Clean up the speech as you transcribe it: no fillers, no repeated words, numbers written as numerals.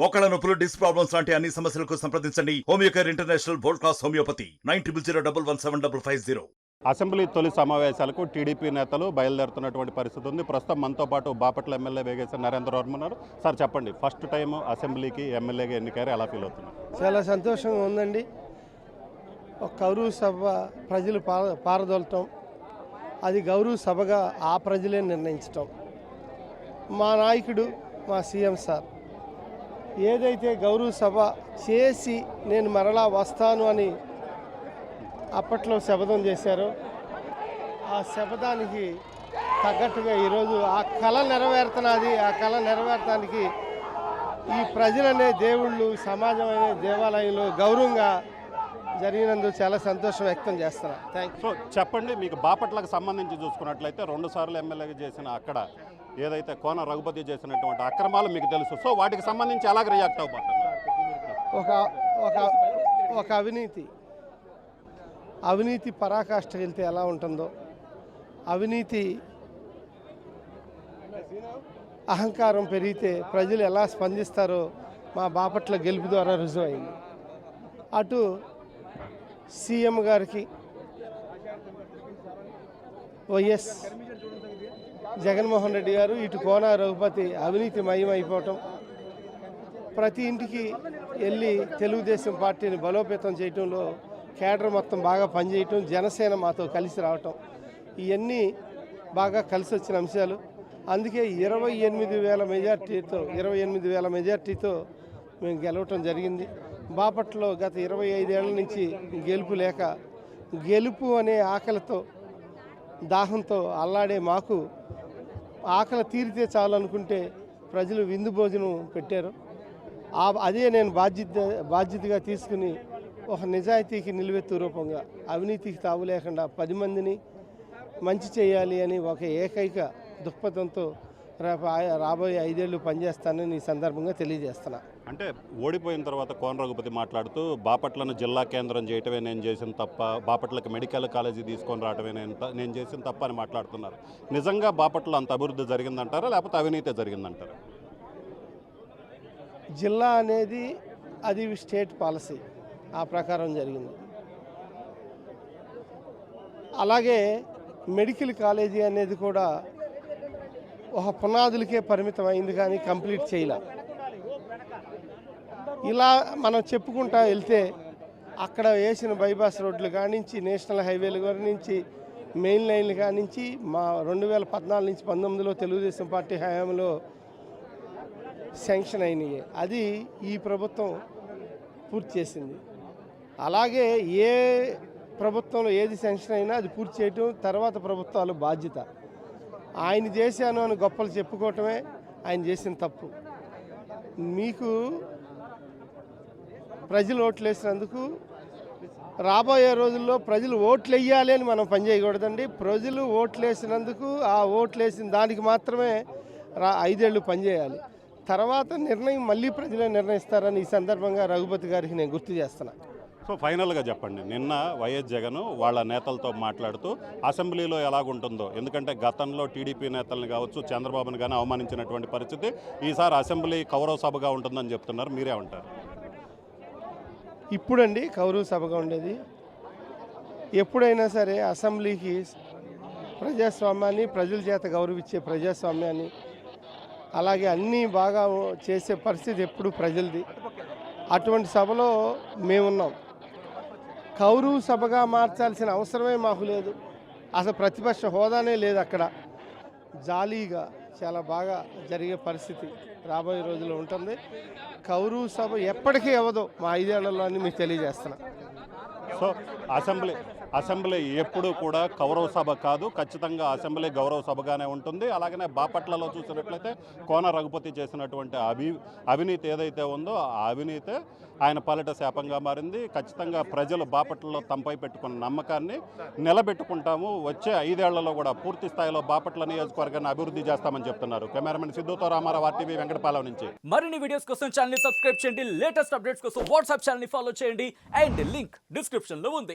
మోకాళ్ళ నొప్పులు, disc problems లాంటి అన్ని సమస్యలకు సంప్రదించండి Homeocare international world class homeopathy 9001171550. Assembly తొలి సమావేశాలకు టీడీపీ నేతలు బయలుదేరుతున్నటువంటి పరిస్థితి ఉంది. ప్రస్తుతం మనతో పాటు బాపట్ల ఎమ్మెల్యే వేగేశ్వర నరేంద్ర వర్మ ఉన్నారు. సార్ చెప్పండి, ఫస్ట్ టైం అసెంబ్లీకి ఎమ్మెల్యేగా ఎన్నికయ్యారు, ఎలా ఫీల్ అవుతున్నారు? చాలా సంతోషంగా ఉందండి. ఒక గౌరవ సభ ప్రజలు పారదోలటం, అది గౌరవ సభగా ఆ ప్రజలే నిర్ణయించటం. మా నాయకుడు, మా సీఎం సార్ ఏదైతే గౌరవ సభ చేసి నేను మరలా వస్తాను అని అప్పట్లో శపథం చేశారో, ఆ శపథానికి తగ్గట్టుగా ఈరోజు ఆ కళ నెరవేరుతున్నది. ఆ కళ నెరవేరటానికి ఈ ప్రజలనే దేవుళ్ళు, సమాజం అనే దేవాలయంలో గౌరవంగా జరిగినందుకు చాలా సంతోషం వ్యక్తం చేస్తున్నా. Thank you. సో చెప్పండి, మీకు బాపట్లకు సంబంధించి చూసుకున్నట్లయితే 2 సార్లు ఎమ్మెల్యేగా చేసిన అక్కడ ఏదైతే కోన రఘుపతి చేసినటువంటి అక్రమాలు మీకు తెలుసు. సో వాటికి సంబంధించి ఎలాగ రియాక్ట్ అవ్వబోతున్నారు? ఒక అవినీతి పరాకాష్ఠకి వెళ్తే ఎలా ఉంటుందో, అవినీతి అహంకారం పెరిగితే ప్రజలు ఎలా స్పందిస్తారో మా బాపట్ల గెలుపు ద్వారా రుజువైంది. అటు సీఎం గారికి, వైఎస్ జగన్మోహన్ రెడ్డి గారు, ఇటు కోన రఘుపతి అవినీతి మయమైపోవటం, ప్రతి ఇంటికి వెళ్ళి తెలుగుదేశం పార్టీని బలోపేతం చేయటంలో కేడర్ మొత్తం బాగా పనిచేయటం, జనసేన మాతో కలిసి రావటం, ఇవన్నీ బాగా కలిసి వచ్చిన అంశాలు. అందుకే 28,000 మెజార్టీతో మేము గెలవటం జరిగింది. బాపట్లలో గత 25 ఏళ్ల నుంచి గెలుపు అనే ఆకలితో, దాహంతో అల్లాడే మాకు ఆకలి తీరితే చాలు అనుకుంటే ప్రజలు విందు భోజనం పెట్టారు. అదే నేను బాధ్యతగా తీసుకుని ఒక నిజాయితీకి నిలువెత్తు రూపంగా, అవినీతికి తావు లేకుండా 10 మందిని మంచి చేయాలి అని ఒక ఏకైక దృక్పథంతో రాబోయే 5 ఏళ్ళు పనిచేస్తానని ఈ సందర్భంగా తెలియజేస్తున్నా. అంటే ఓడిపోయిన తర్వాత కోన రఘుపతి మాట్లాడుతూ బాపట్లను జిల్లా కేంద్రం చేయటమే నేను చేసిన తప్ప, బాపట్లకి మెడికల్ కాలేజీ తీసుకొని రావటమే నేను చేసిన తప్ప అని మాట్లాడుతున్నారు. నిజంగా బాపట్ల అంత అభివృద్ధి జరిగిందంటారా, లేకపోతే అవినీతి జరిగిందంటారా? జిల్లా అనేది అది స్టేట్ పాలసీ, ఆ ప్రకారం జరిగింది. అలాగే మెడికల్ కాలేజీ అనేది కూడా ఒక పునాదులకే పరిమితం అయింది, కానీ కంప్లీట్ చేయలే. ఇలా మనం చెప్పుకుంటా వెళ్తే అక్కడ వేసిన బైపాస్ రోడ్లు కానించి, నేషనల్ హైవేలు కానించి, మెయిన్ లైన్లు కానించి, మా 2014 నుంచి 19లో తెలుగుదేశం పార్టీ హయాంలో శాంక్షన్ అయినాయి. అది ఈ ప్రభుత్వం పూర్తి చేసింది. అలాగే ఏ ప్రభుత్వంలో ఏది శాంక్షన్ అయినా అది పూర్తి చేయటం తర్వాత ప్రభుత్వాల బాధ్యత. ఆయన చేశాను అని గొప్పలు చెప్పుకోవటమే ఆయన చేసిన తప్పు. మీకు ప్రజలు ఓట్లు వేసినందుకు రాబోయే రోజుల్లో ప్రజలు ఓట్లు వేయాలి అని మనం పనిచేయకూడదండి. ప్రజలు ఓట్లు వేసినందుకు ఆ ఓట్లు వేసిన దానికి మాత్రమే 5 ఏళ్ళు పనిచేయాలి. తర్వాత నిర్ణయం మళ్ళీ ప్రజలే నిర్ణయిస్తారని ఈ సందర్భంగా రఘుపతి గారికి నేను గుర్తు చేస్తున్నా. సో ఫైనల్గా చెప్పండి, నిన్న వైఎస్ జగన్ వాళ్ళ నేతలతో మాట్లాడుతూ అసెంబ్లీలో ఎలాగుంటుందో, ఎందుకంటే గతంలో టీడీపీ నేతలను కావచ్చు, చంద్రబాబును కానీ అవమానించినటువంటి పరిస్థితి, ఈసారి అసెంబ్లీ కౌరవ సభగా ఉంటుందని చెప్తున్నారు. మీరే ఉంటారు? ఇప్పుడండి కౌరవ సభగా ఉండేది. ఎప్పుడైనా సరే అసెంబ్లీకి ప్రజాస్వామ్యాన్ని, ప్రజల చేత గౌరవించే ప్రజాస్వామ్యాన్ని, అలాగే అన్నీ బాగా చేసే పరిస్థితి ఎప్పుడు ప్రజలది. అటువంటి సభలో మేమున్నాం. కౌరవ సభగా మార్చాల్సిన అవసరమే మాకు లేదు. అసలు ప్రతిపక్ష హోదానే లేదు అక్కడ. జాలీగా చాలా బాగా జరిగే పరిస్థితి రాబోయే రోజుల్లో ఉంటుంది. కౌరవ సభ ఎప్పటికీ అవ్వదు మా 5 ఏళ్లలో అని మీకు తెలియజేస్తున్నా. సో అసెంబ్లీ ఎప్పుడు కూడా కౌరవ సభ కాదు, ఖచ్చితంగా అసెంబ్లీ గౌరవ సభగానే ఉంటుంది. అలాగనే బాపట్లలో చూసినట్లయితే కోన రఘుపతి చేసినటువంటి అవినీతి ఏదైతే ఉందో ఆ అవినీతి ఆయన పాలిట శాపంగా మారింది. ఖచ్చితంగా ప్రజలు బాపట్లలో తమపై పెట్టుకున్న నమ్మకాన్ని నిలబెట్టుకుంటాము. వచ్చే 5 ఏళ్లలో కూడా పూర్తి స్థాయిలో బాపట్ల నియోజకవర్గాన్ని అభివృద్ధి చేస్తామని చెప్తున్నారు. కెమెరామెన్ సిద్ధుతో రామారావు, RTV వెంకటపాలెం నుంచి. మరిన్ని వీడియోస్ కోసం ఛానల్ ని సబ్స్క్రైబ్ చేయండి, లేటెస్ట్ అప్డేట్స్ కోసం వాట్సాప్ ఛానల్ ని ఫాలో చేయండి, అండ్ లింక్ డిస్క్రిప్షన్ లో ఉంది.